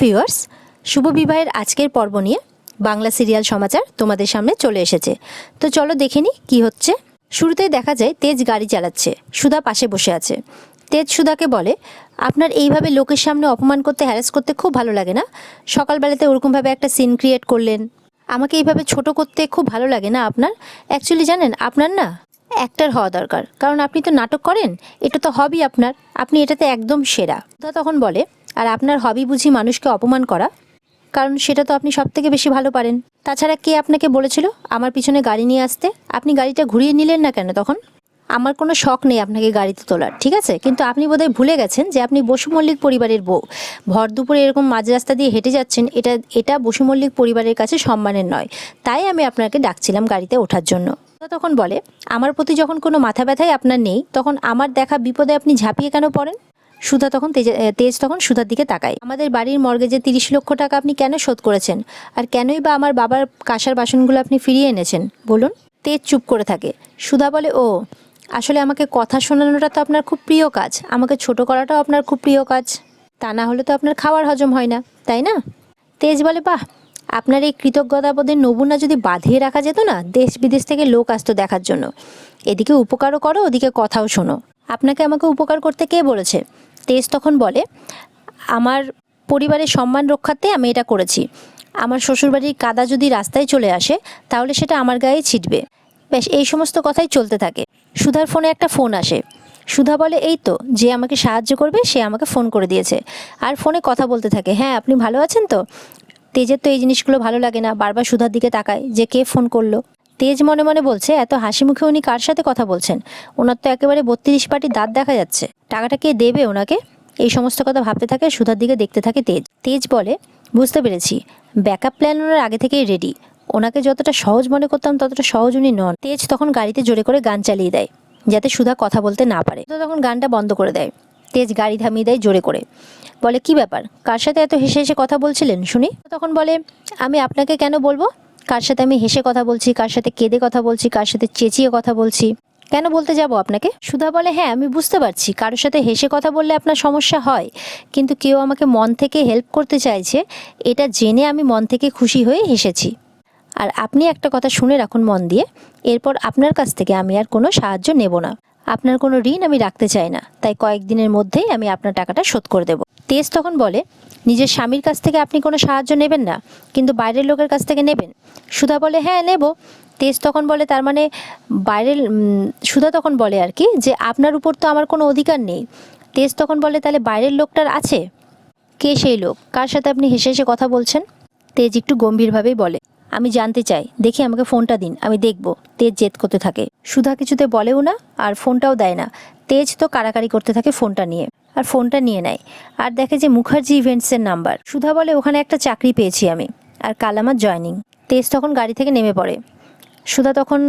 Viewers, শুভ বিবাহের আজকের পর্ব নিয়ে বাংলা সিরিয়াল সমাচার তোমাদের সামনে চলে এসেছে। তো চলো দেখে নিই কী হচ্ছে। শুরুতেই দেখা যায় তেজ গাড়ি চালাচ্ছে, সুধা পাশে বসে আছে। তেজ সুধাকে বলে, আপনার এইভাবে লোকের সামনে অপমান করতে, হ্যারাস করতে খুব ভালো লাগে না? সকালবেলাতে ওরকমভাবে একটা সিন ক্রিয়েট করলেন, আমাকে এইভাবে ছোট করতে খুব ভালো লাগে না আপনার? অ্যাকচুয়ালি জানেন, আপনার না অ্যাক্টর হওয়া দরকার, কারণ আপনি তো নাটক করেন, এটা তো হবি আপনার, আপনি এটাতে একদম সেরা। সুধা তখন বলে, আর আপনার হবি বুঝি মানুষকে অপমান করা? কারণ সেটা তো আপনি সব থেকে বেশি ভালো পারেন। তাছাড়া কে আপনাকে বলেছিল আমার পিছনে গাড়ি নিয়ে আসতে? আপনি গাড়িটা ঘুরিয়ে নিলেন না কেন তখন? আমার কোনো শখ নেই আপনাকে গাড়িতে তোলার, ঠিক আছে, কিন্তু আপনি বোধহয় ভুলে গেছেন যে আপনি বসু মল্লিক পরিবারের বউ। ভর দুপুরে এরকম মাঝ রাস্তা দিয়ে হেঁটে যাচ্ছেন, এটা বসু মল্লিক পরিবারের কাছে সম্মানের নয়। তাই আমি আপনাকে ডাকছিলাম গাড়িতে ওঠার জন্য। তখন বলে, আমার প্রতি যখন কোনো মাথা ব্যথাই আপনার নেই, তখন আমার দেখা বিপদে আপনি ঝাঁপিয়ে কেন পড়েন? সুধা তখন তেজ তখন সুধার দিকে তাকায়। আমাদের বাড়ির মর্গেজে 30 লক্ষ টাকা আপনি কেন শোধ করেছেন? আর কেনই বা আমার বাবার কাঁসার বাসনগুলো আপনি ফিরিয়ে এনেছেন বলুন? তেজ চুপ করে থাকে। সুধা বলে, ও আসলে আমাকে কথা শোনানোটা তো আপনার খুব প্রিয় কাজ, আমাকে ছোট করাটাও আপনার খুব প্রিয় কাজ। তা না হলে তো আপনার খাওয়ার হজম হয় না, তাই না? তেজ বলে, বাহ, আপনার এই কৃতজ্ঞতাবোধের নমুনা যদি বাঁধিয়ে রাখা যেত না, দেশ বিদেশ থেকে লোক আসতো দেখার জন্য। এদিকে উপকারও করো, ওদিকে কথাও শোনো। আপনাকে আমাকে উপকার করতে কে বলেছে? তেজ তখন বলে, আমার পরিবারের সম্মান রক্ষার্থে আমি এটা করেছি। আমার শ্বশুরবাড়ির কাদা যদি রাস্তায় চলে আসে, তাহলে সেটা আমার গায়ে ছিটবে। বেশ, এই সমস্ত কথাই চলতে থাকে। সুধার ফোনে একটা ফোন আসে। সুধা বলে, এই তো, যে আমাকে সাহায্য করবে সে আমাকে ফোন করে দিয়েছে। আর ফোনে কথা বলতে থাকে, হ্যাঁ আপনি ভালো আছেন তো? তেজের তো এই জিনিসগুলো ভালো লাগে না, বারবার সুধার দিকে তাকায় যে কে ফোন করলো। তেজ মনে মনে বলছে, এত হাসি মুখে উনি কার সাথে কথা বলছেন? ওনার তো একেবারে 32 পাটি দাঁত দেখা যাচ্ছে। টাকাটা কে দেবে ওনাকে? এই সমস্ত কথা ভাবতে থাকে, সুধার দিকে দেখতে থাকে তেজ। তেজ বলে, বুঝতে পেরেছি, ব্যাকআপ প্ল্যান ওনার আগে থেকেই রেডি। ওনাকে যতটা সহজ মনে করতাম ততটা সহজ উনি নন। তেজ তখন গাড়িতে জোরে করে গান চালিয়ে দেয়, যাতে সুধা কথা বলতে না পারে। তো তখন গানটা বন্ধ করে দেয়। তেজ গাড়ি থামিয়ে দেয় জোরে করে। বলে, কি ব্যাপার, কার সাথে এত হেসে হেসে কথা বলছিলেন শুনি? তখন বলে, আমি আপনাকে কেন বলবো কার সাথে আমি হেসে কথা বলছি, কার সাথে কেঁদে কথা বলছি, কার সাথে চেঁচিয়ে কথা বলছি? কেন বলতে যাব আপনাকে? সুধা বলে, হ্যাঁ আমি বুঝতে পারছি কারোর সাথে হেসে কথা বললে আপনার সমস্যা হয়, কিন্তু কেউ আমাকে মন থেকে হেল্প করতে চাইছে, এটা জেনে আমি মন থেকে খুশি হয়ে হেসেছি। আর আপনি একটা কথা শুনে রাখুন মন দিয়ে, এরপর আপনার কাছ থেকে আমি আর কোনো সাহায্য নেব না। আপনার কোনো ঋণ আমি রাখতে চাই না, তাই কয়েকদিনের মধ্যেই আমি আপনার টাকাটা শোধ করে দেব। তেজ তখন বলে, নিজের স্বামীর কাছ থেকে আপনি কোনো সাহায্য নেবেন না, কিন্তু বাইরের লোকের কাছ থেকে নেবেন? সুধা বলে, হ্যাঁ নেব। তেজ তখন বলে, তার মানে বাইরের সুধা তখন বলে আর কি, যে আপনার উপর তো আমার কোনো অধিকার নেই। তেজ তখন বলে, তাহলে বাইরের লোকটার আছে? কে সেই লোক, কার সাথে আপনি হেসে হেসে কথা বলছেন? তেজ একটু গম্ভীরভাবেই বলে, আমি জানতে চাই, দেখি আমাকে ফোনটা দিন, আমি দেখব। তেজ জেদ করতে থাকে। সুধা কিছুতে বলেও না, আর ফোনটাও দেয় না। তেজ তো কাড়াকাড়ি করতে থাকে ফোনটা নিয়ে, আর ফোনটা নিয়ে নেয়, আর দেখে যে মুখার্জি ইভেন্টসের নাম্বার। সুধা বলে, ওখানে একটা চাকরি পেয়েছি আমি, আর কাল আমার জয়নিং। তেজ তখন গাড়ি থেকে নেমে পড়ে। সুধা তখন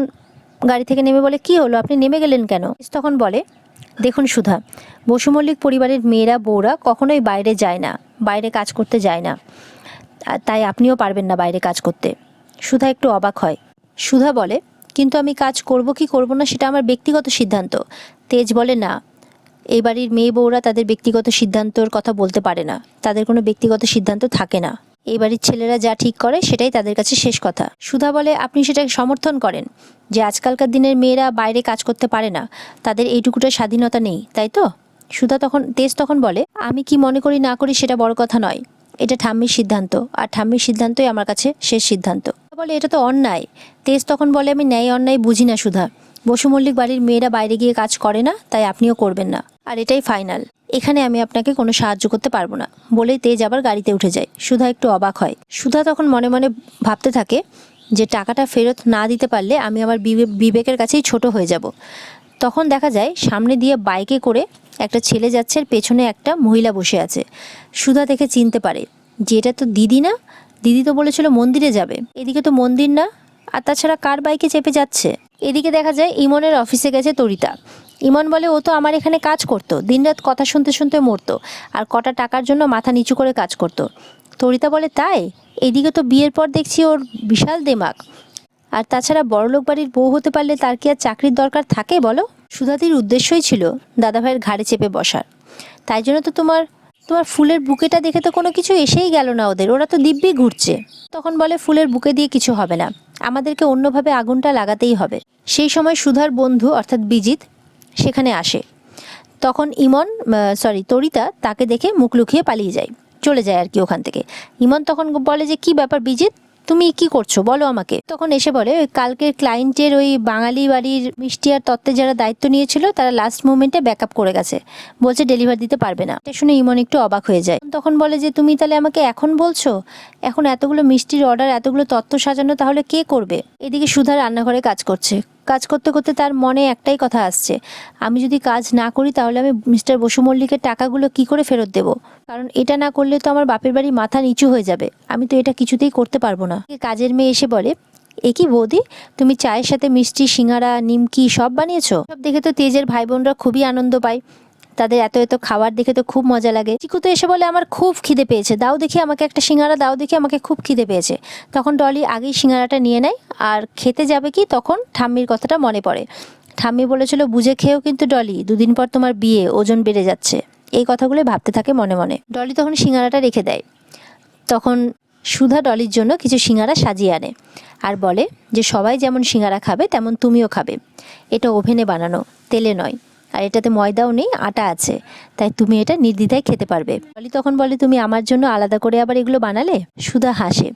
গাড়ি থেকে নেমে বলে, কি হলো, আপনি নেমে গেলেন কেন? তেজ তখন বলে, দেখুন সুধা, বসু মল্লিক পরিবারের মেয়েরা বউরা কখনোই বাইরে যায় না, বাইরে কাজ করতে যায় না, তাই আপনিও পারবেন না বাইরে কাজ করতে। সুধা একটু অবাক হয়। সুধা বলে, কিন্তু আমি কাজ করব কি করব না সেটা আমার ব্যক্তিগত সিদ্ধান্ত। তেজ বলে, না, এই বাড়ির মেয়ে বউরা তাদের ব্যক্তিগত সিদ্ধান্তর কথা বলতে পারে না, তাদের কোনো ব্যক্তিগত সিদ্ধান্ত থাকে না। এই বাড়ির ছেলেরা যা ঠিক করে সেটাই তাদের কাছে শেষ কথা। সুধা বলে, আপনি সেটাকে সমর্থন করেন যে আজকালকার দিনের মেয়েরা বাইরে কাজ করতে পারে না, তাদের এইটুকুটা স্বাধীনতা নেই, তাই তো? তেজ তখন বলে, আমি কি মনে করি না করি সেটা বড় কথা নয়, এটা ঠাম্মির সিদ্ধান্ত, আর ঠাম্মির সিদ্ধান্তই আমার কাছে শেষ সিদ্ধান্ত। বলে, এটা তো অন্যায়। তেজ তখন বলে, আমি ন্যায় অন্যায় বুঝি না সুধা, বসু মল্লিক বাড়ির মেয়েরা বাইরে গিয়ে কাজ করে না, তাই আপনিও করবেন না, আর এটাই ফাইনাল। এখানে আমি আপনাকে কোনো সাহায্য করতে পারবো না। বলেই তেজ আবার গাড়িতে উঠে যায়। সুধা একটু অবাক হয়। সুধা তখন মনে মনে ভাবতে থাকে যে টাকাটা ফেরত না দিতে পারলে আমি আমার বিবেকের কাছেই ছোট হয়ে যাব। তখন দেখা যায় সামনে দিয়ে বাইকে করে একটা ছেলে যাচ্ছে, আর পেছনে একটা মহিলা বসে আছে। সুধা দেখে চিনতে পারে যে এটা তো দিদি না, দিদি তো বলেছিল মন্দিরে যাবে, এদিকে তো মন্দির না, আর তাছাড়া কার বাইকে চেপে যাচ্ছে? এদিকে দেখা যায় ইমনের অফিসে গেছে তরিতা। ইমন বলে, ও তো আমার এখানে কাজ করতো, দিনরাত কথা শুনতে শুনতে মরতো, আর কটা টাকার জন্য মাথা নিচু করে কাজ করতো। তরিতা বলে, তাই? এদিকে তো বিয়ের পর দেখছি ওর বিশাল দেমাগ, আর তাছাড়া বড়লোক বাড়ির বউ হতে পারলে তার কি আর চাকরির দরকার থাকে বলো? সুধাতির উদ্দেশ্যই ছিল দাদাভাইয়ের ঘাড়ে চেপে বসার, তাই জন্য তো তোমার তোমার ফুলের বুকেটা দেখে তো কোনো কিছু এসেই গেল না ওদের, ওরা তো দিব্যি ঘুরছে। তখন বলে ফুলের বুকে দিয়ে কিছু হবে না, আমাদেরকে অন্যভাবে আগুনটা লাগাতেই হবে। সেই সময় সুধার বন্ধু অর্থাৎ বিজিত সেখানে আসে। তখন তরিতা তাকে দেখে মুখ লুকিয়ে পালিয়ে যায়, চলে যায় আর কি ওখান থেকে। ইমন তখন বলে যে কি ব্যাপার বিজিত, তুমি কি করছো বলো আমাকে। তখন এসে বলে ওই কালকের ক্লায়েন্টের ওই বাঙালি বাড়ির মিষ্টি আর তত্ত্বে যারা দায়িত্ব নিয়েছিল তারা লাস্ট মোমেন্টে ব্যাকআপ করে গেছে, বলছে ডেলিভার দিতে পারবে না। এটা শুনে ইমন একটু অবাক হয়ে যায়। তখন বলে যে তুমি তাহলে আমাকে এখন বলছো, এখন এতগুলো মিষ্টির অর্ডার, এতগুলো তত্ত্ব সাজানো তাহলে কে করবে? এদিকে সুধা রান্নাঘরে কাজ করছে। কাজ করতে করতে তার মনে একটাই কথা আসছে, আমি যদি কাজ না করি তাহলে আমি মিস্টার বসু মল্লিকের টাকাগুলো কি করে ফেরত দেবো? কারণ এটা না করলে তো আমার বাপের বাড়ি মাথা নিচু হয়ে যাবে, আমি তো এটা কিছুতেই করতে পারবো না। কাজের মেয়ে এসে বলে, এ কি বৌদি, তুমি চায়ের সাথে মিষ্টি, সিঙ্গারা, নিমকি সব বানিয়েছো? সব দেখে তো তেজের ভাই বোনরা খুবই আনন্দ পায়, তাদের এত এত খাবার দেখে তো খুব মজা লাগে। চিকু তো এসে বলে আমার খুব খিদে পেয়েছে, দাও দেখি আমাকে একটা সিঙ্গারা, দাও দেখি আমাকে খুব খিদে পেয়েছে। তখন ডলি আগেই সিঙ্গারাটা নিয়ে নেয় আর খেতে যাবে কি তখন ঠাম্মির কথাটা মনে পড়ে। ঠাম্মি বলেছিল বুঝে খেয়েও কিন্তু ডলি, দুদিন পর তোমার বিয়ে, ওজন বেড়ে যাচ্ছে। এই কথাগুলো ভাবতে থাকে মনে মনে। ডলি তখন সিঙ্গারাটা রেখে দেয়। তখন সুধা ডলির জন্য কিছু সিঙ্গারা সাজিয়ে আনে আর বলে যে সবাই যেমন সিঙ্গারা খাবে তেমন তুমিও খাবে, এটা ওভেনে বানানো, তেলে নয়, আর এটাতে ময়দাও নেই, আটা আছে, তাই তুমি এটা নির্দ্বিধায় খেতে পারবে। ডলি তখন বলে তুমি আমার জন্য আলাদা করে আবার এগুলো বানালে? সুধা হাসে।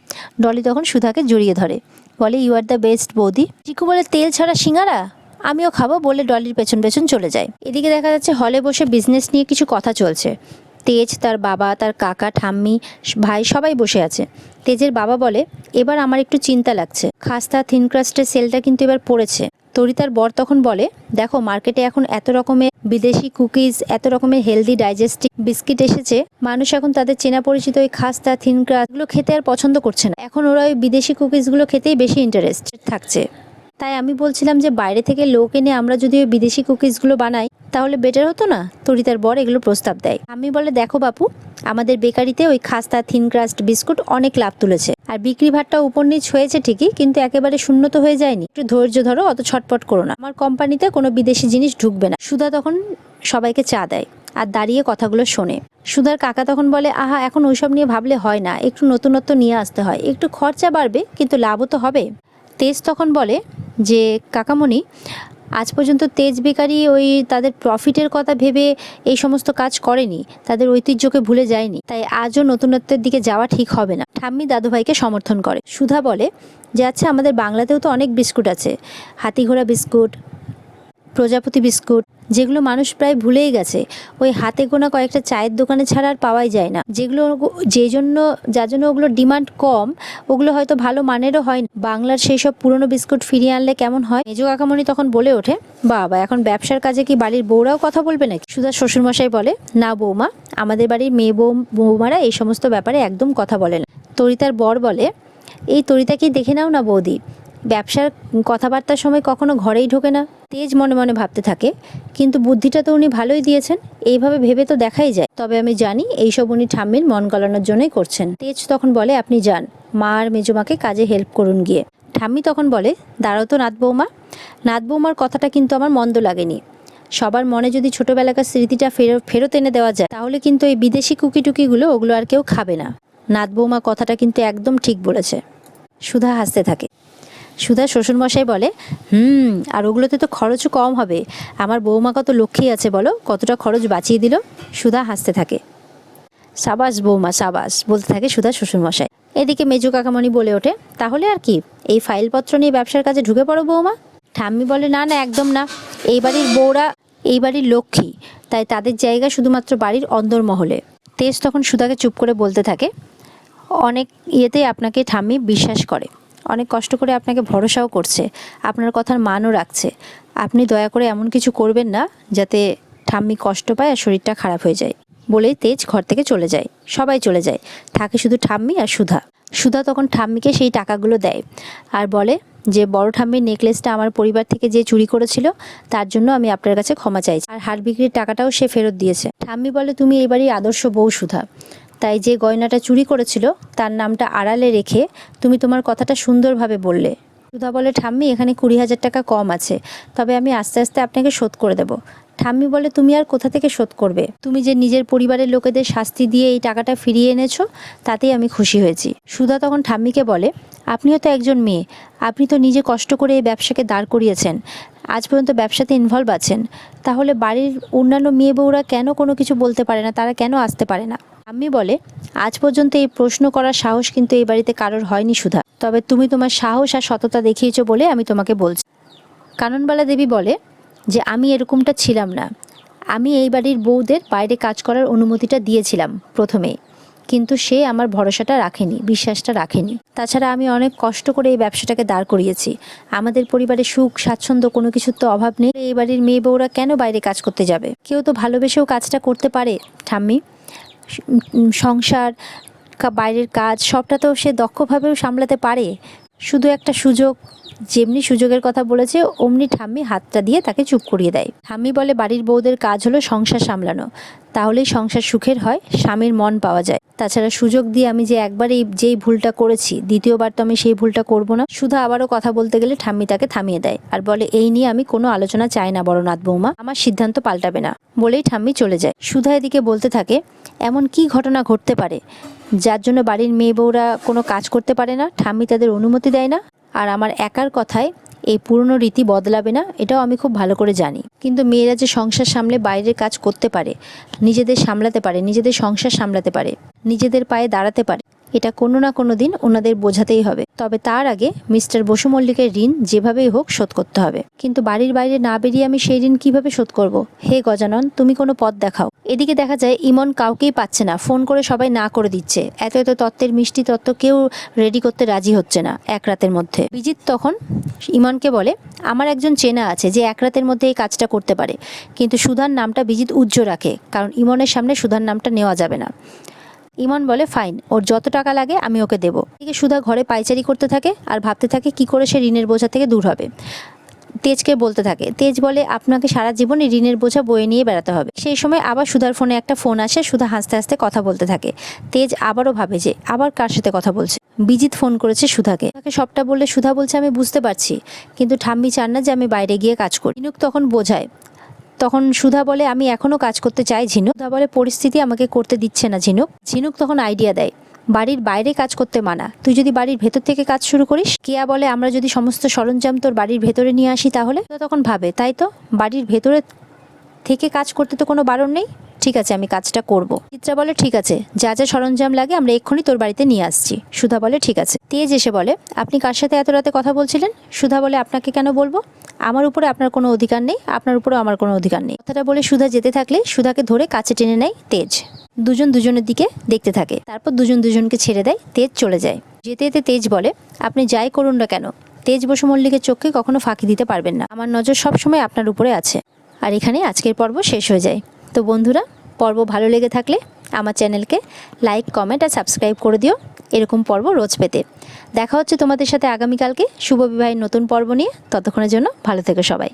ডলি তখন সুধাকে জড়িয়ে ধরে, বলে ইউ আর দ্য বেস্ট বৌদি। চিকু বলে তেল ছাড়া সিঙ্গারা আমিও খাবো, বলে ডলির পেছন পেছন চলে যায়। এদিকে দেখা যাচ্ছে হলে বসে বিজনেস নিয়ে কিছু কথা চলছে। তেজ, তার বাবা, তার কাকা, ঠাম্মি, ভাই সবাই বসে আছে। তেজের বাবা বলে এবার আমার একটু চিন্তা লাগছে, খাস্তা থিন ক্রাস্টের সেলটা কিন্তু এবার পড়েছে। তরিতার বর তখন বলে দেখো মার্কেটে এখন এত রকমের বিদেশি কুকিজ, এত রকমের হেলদি ডাইজেস্টিভ বিস্কিট এসেছে, মানুষ এখন তাদের চেনা পরিচিত ওই খাস্তা থিন ক্রাস্ট গুলো খেতে আর পছন্দ করছে না, এখন ওরা ওই বিদেশি কুকিজগুলো খেতেই বেশি ইন্টারেস্টেড থাকছে। তাই আমি বলছিলাম যে বাইরে থেকে লোক এনে আমরা যদি ওই বিদেশি কুকিজগুলো বানাই তাহলে বেটার হতো না? তরিতার বর এগুলো প্রস্তাব দেয়। আমি বলে দেখো বাপু, আমাদের বেকারিতে ওই খাস্তা থিন ক্রাস্ট বিস্কুট অনেক লাভ তুলেছে, আর বিক্রি ভাটটা উপর নিচ হয়েছে ঠিকই, কিন্তু একেবারে শূন্য তো হয়ে যায়নি, একটু ধৈর্য ধরো, অত ছটপট করো না, আমার কোম্পানিতে কোনো বিদেশি জিনিস ঢুকবে না। সুধা তখন সবাইকে চা দেয় আর দাঁড়িয়ে কথাগুলো শোনে। সুধার কাকা তখন বলে আহা, এখন ওইসব নিয়ে ভাবলে হয় না, একটু নতুনত্ব নিয়ে আসতে হয়, একটু খরচা বাড়বে কিন্তু লাভও তো হবে। তেজ তখন বলে যে কাকামণি, আজ পর্যন্ত তেজ বেকারি ওই তাদের প্রফিটের কথা ভেবে এই সমস্ত কাজ করেনি, তাদের ঐতিহ্যকে ভুলে যায়নি, তাই আজও নতুনত্বের দিকে যাওয়া ঠিক হবে না। ঠাম্মি দাদুভাইকে সমর্থন করে। সুধা বলে যে আচ্ছা, আমাদের বাংলাতেও তো অনেক বিস্কুট আছে, হাতিঘোড়া বিস্কুট, প্রজাপতি বিস্কুট, যেগুলো মানুষ প্রায় ভুলেই গেছে, ওই হাতে গোনা কয়েকটা চায়ের দোকানে ছাড়া আর পাওয়াই যায় না, যেগুলো যার জন্য ওগুলোর ডিমান্ড কম, ওগুলো হয়তো ভালো মানেরও হয় না। বাংলার সেই সব পুরনো বিস্কুট ফিরিয়ে আনলে কেমন হয়? মেজো কাকামণি তখন বলে ওঠে বাবা, এখন ব্যবসার কাজে কি বাড়ির বউরাও কথা বলবে নাকি? সুধা শ্বশুরমশাই বলে না বৌমা, আমাদের বাড়ির মেয়ে বৌমারা এই সমস্ত ব্যাপারে একদম কথা বলে না। তরিতার বর বলে এই তরিতাকেই দেখে নাও না বৌদি, ব্যবসার কথাবার্তার সময় কখনো ঘরেই ঢোকে না। তেজ মনে মনে ভাবতে থাকে কিন্তু বুদ্ধিটা তো উনি ভালোই দিয়েছেন, এইভাবে ভেবে তো দেখাই যায়, তবে আমি জানি এইসব উনি ঠাম্মির মন গলানোর জন্যই করছেন। তেজ তখন বলে আপনি যান, মা আর মেজোমাকে কাজে হেল্প করুন গিয়ে। ঠাম্মি তখন বলে দাঁড়াও তো নাত বৌমা, নাত বৌমার কথাটা কিন্তু আমার মন্দ লাগেনি, সবার মনে যদি ছোটবেলাকার স্মৃতিটা ফেরত এনে দেওয়া যায় তাহলে কিন্তু এই বিদেশি কুকি টুকিগুলো ওগুলো আর কেউ খাবে না। নাত বৌমা কথাটা কিন্তু একদম ঠিক বলেছে। সুধা হাসতে থাকে। সুধা শ্বশুরমশাই বলে আর ওগুলোতে তো খরচও কম হবে, আমার বৌমা কত লক্ষ্মী আছে বলো, কতটা খরচ বাঁচিয়ে দিল। সুধা হাসতে থাকে। সাবাস বৌমা সাবাস, বলতে থাকে সুধা শ্বশুরমশাই। এদিকে মেজো কাকামণি বলে ওঠে তাহলে আর কি, এই ফাইলপত্র নিয়ে ব্যবসার কাজে ঢুকে পড়ো বৌমা। ঠাম্মি বলে না না, একদম না, এই বাড়ির বউরা এই বাড়ির লক্ষ্মী, তাই তাদের জায়গা শুধুমাত্র বাড়ির অন্দরমহলে। তেজ তখন সুধাকে চুপ করে বলতে থাকে অনেক ইয়েতে আপনাকে ঠাম্মি বিশ্বাস করে, অনেক কষ্ট করে আপনাকে ভরসাও করছে, আপনার কথার মানও রাখছে, আপনি দয়া করে এমন কিছু করবেন না যাতে ঠাম্মি কষ্ট পায় আর শরীরটা খারাপ হয়ে যায়। বলেই তেজ ঘর থেকে চলে যায়। সবাই চলে যায়, থাকে শুধু ঠাম্মি আর সুধা। সুধা তখন ঠাম্মিকে সেই টাকাগুলো দেয় আর বলে যে বড় ঠাম্মির নেকলেসটা আমার পরিবার থেকে যে চুরি করেছিল তার জন্য আমি আপনার কাছে ক্ষমা চাইছি, আর হাড় বিক্রির টাকাটাও সে ফেরত দিয়েছে। ঠাম্মি বলে তুমি এই বাড়ির আদর্শ বউ সুধা, তাই যে গয়নাটা চুরি করেছিল তার নামটা আড়ালে রেখে তুমি তোমার কথাটা সুন্দরভাবে বললে, সুধা বলে, ঠাম্মি এখানে 20,000 টাকা কম আছে, তবে আমি আস্তে আস্তে আপনাকে শোধ করে দেব। ঠাম্মি বলে, তুমি আর কোথা থেকে শোধ করবে? তুমি যে নিজের পরিবারের লোকেদের শাস্তি দিয়ে এই টাকাটা ফিরিয়ে এনেছো, তাতেই আমি খুশি হয়েছি। সুধা তখন ঠাম্মিকে বলে, আপনিও তো একজন মেয়ে, আপনি তো নিজে কষ্ট করে এই ব্যবসাকে দাঁড় করিয়েছেন, আজ পর্যন্ত ব্যবসাতে ইনভলভ আছেন, তাহলে বাড়ির অন্যান্য মেয়ে বউরা কেন কোনো কিছু বলতে পারে না, তারা কেন আসতে পারে না? ঠাম্মি বলে, আজ পর্যন্ত এই প্রশ্ন করার সাহস কিন্তু এই বাড়িতে কারোর হয়নি সুধা, তবে তুমি তোমার সাহস আর সততা দেখিয়েছো বলে আমি তোমাকে বলছি। কাননবালা দেবী বলে যে আমি এরকমটা ছিলাম না, আমি এই বাড়ির বউদের বাইরে কাজ করার অনুমতিটা দিয়েছিলাম প্রথমেই, কিন্তু সে আমার ভরসাটা রাখেনি, বিশ্বাসটা রাখেনি। তাছাড়া আমি অনেক কষ্ট করে এই ব্যবসাটাকে দাঁড় করিয়েছি, আমাদের পরিবারে সুখ স্বাচ্ছন্দ্য কোনো কিছুর তো অভাব নেই, এই বাড়ির মেয়ে বউরা কেন বাইরে কাজ করতে যাবে? কেউ তো ভালোবেসেও কাজটা করতে পারে ঠাম্মি, সংসার বাইরের কাজ সবটা তো সে দক্ষভাবেও সামলাতে পারে, শুধু একটা সুযোগ, যেমনি সুযোগের কথা বলেছে অমনি ঠাম্মি হাতটা দিয়ে তাকে চুপ করিয়ে দেয়। ঠাম্মি বলে, বাড়ির বউদের কাজ হলো সংসার সামলানো, তাহলেই সংসার সুখের হয়, স্বামীর মন পাওয়া যায়। তাছাড়া সুযোগ দিয়ে আমি যে একবার যেই ভুলটা করেছি, দ্বিতীয়বার তো আমি সেই ভুলটা করব না। শুধু আবারও কথা বলতে গেলে ঠাম্মি তাকে থামিয়ে দেয় আর বলে, এই নিয়ে আমি কোনো আলোচনা চাই না বড়নাথ বৌমা, আমার সিদ্ধান্ত পাল্টাবে না, বলেই ঠাম্মি চলে যায়। সুধা এদিকে বলতে থাকে, এমন কি ঘটনা ঘটতে পারে যার জন্য বাড়ির মেয়ে বউরা কোনো কাজ করতে পারে না, ঠাম্মি তাদের অনুমতি দেয় না? আর আমার একার কথায় এই পুরনো রীতি বদলাবে না, এটাও আমি খুব ভালো করে জানি। কিন্তু মেয়েরা যে সংসার সামলে বাইরের কাজ করতে পারে, নিজেদের সামলাতে পারে, নিজেদের সংসার সামলাতে পারে, নিজেদের পায়ে দাঁড়াতে পারে, এটা কোনো না কোনো দিন ওনাদের বোঝাতেই হবে। তবে তার আগে মিস্টার বসু মল্লিকের ঋণ যেভাবেই হোক শোধ করতে হবে। কিন্তু বাড়ির বাইরে না বেরিয়ে আমি সেই ঋণ কিভাবে শোধ করব? হে গজানন, তুমি কোনো পথ দেখাও। এদিকে দেখা যায় ইমন কাউকেই পাচ্ছে না, ফোন করে সবাই না করে দিচ্ছে, এত এত তত্ত্বের মিষ্টি তত্ত্ব কেউ রেডি করতে রাজি হচ্ছে না এক রাতের মধ্যে। বিজিৎ তখন ইমনকে বলে, আমার একজন চেনা আছে যে এক রাতের মধ্যে এই কাজটা করতে পারে, কিন্তু সুধার নামটা বিজিৎ উজ্জ্ব রাখে, কারণ ইমনের সামনে সুধার নামটা নেওয়া যাবে না। ইমন বলে, ফাইন, ওর যত টাকা লাগে আমি ওকে দেবো। এদিকে সুধা ঘরে পায়চারি করতে থাকে আর ভাবতে থাকে কি করে সে ঋণের বোঝা থেকে দূর হবে। তেজকে বলতে থাকে, তেজ বলে, আপনাকে সারা জীবন এই ঋণের বোঝা বয়ে নিয়ে বেড়াতে হবে। সেই সময় আবার সুধার ফোনে একটা ফোন আসে, সুধা হাসতে হাসতে কথা বলতে থাকে। তেজ আবারও ভাবে যে আবার কার সাথে কথা বলছে, বিজিৎ ফোন করেছে সুধাকে। তাকে সবটা বললে সুধা বলছে, আমি বুঝতে পারছি, কিন্তু ঠাম্মি চান না যে আমি বাইরে গিয়ে কাজ করি। ঝিনুক তখন বোঝায়, তখন সুধা বলে, আমি এখনও কাজ করতে চাই ঝিনুক। সুধা বলে, পরিস্থিতি আমাকে করতে দিচ্ছে না ঝিনুক। ঝিনুক তখন আইডিয়া দেয়, বাড়ির বাইরে কাজ করতে মানা, তুই যদি বাড়ির ভেতর থেকে কাজ শুরু করিস। কেয়া বলে, আমরা যদি সমস্ত সরঞ্জাম তোর বাড়ির ভেতরে নিয়ে আসি তাহলে? তখন ভাবে, তাই তো, বাড়ির ভেতরে থেকে কাজ করতে তো কোনো বারণ নেই, ঠিক আছে আমি কাজটা করব। চিত্রা বলে, ঠিক আছে, যা যা সরঞ্জাম লাগে আমরা এক্ষুনি তোর বাড়িতে নিয়ে আসছি। সুধা বলে, ঠিক আছে। তেজ এসে বলে, আপনি কার সাথে এত রাতে কথা বলছিলেন? সুধা বলে, আপনাকে কেন বলবো, আমার উপরে আপনার কোনো অধিকার নেই, আপনার উপরেও আমার কোনো অধিকার নেই। কথাটা বলে সুধা যেতে থাকলে সুধাকে ধরে কাছে টেনে নেয় তেজ। দুজন দুজনের দিকে দেখতে থাকে, তারপর দুজন দুজনকে ছেড়ে দেয়, তেজ চলে যায়। যেতে যেতে তেজ বলে, আপনি যাই করুন না কেন, তেজ বসু মল্লিকের চোখকে কখনো ফাঁকি দিতে পারবেন না, আমার নজর সবসময় আপনার উপরে আছে। আর এখানে আজকের পর্ব শেষ হয়ে যায়। তো বন্ধুরা, পর্ব ভালো লেগে থাকলে আমার চ্যানেলকে লাইক, কমেন্ট আর সাবস্ক্রাইব করে দিও এরকম পর্ব রোজ পেতে। দেখা হচ্ছে তোমাদের সাথে আগামীকালকে শুভ বিবাহের নতুন পর্ব নিয়ে। ততক্ষণের জন্য ভালো থেকো সবাই।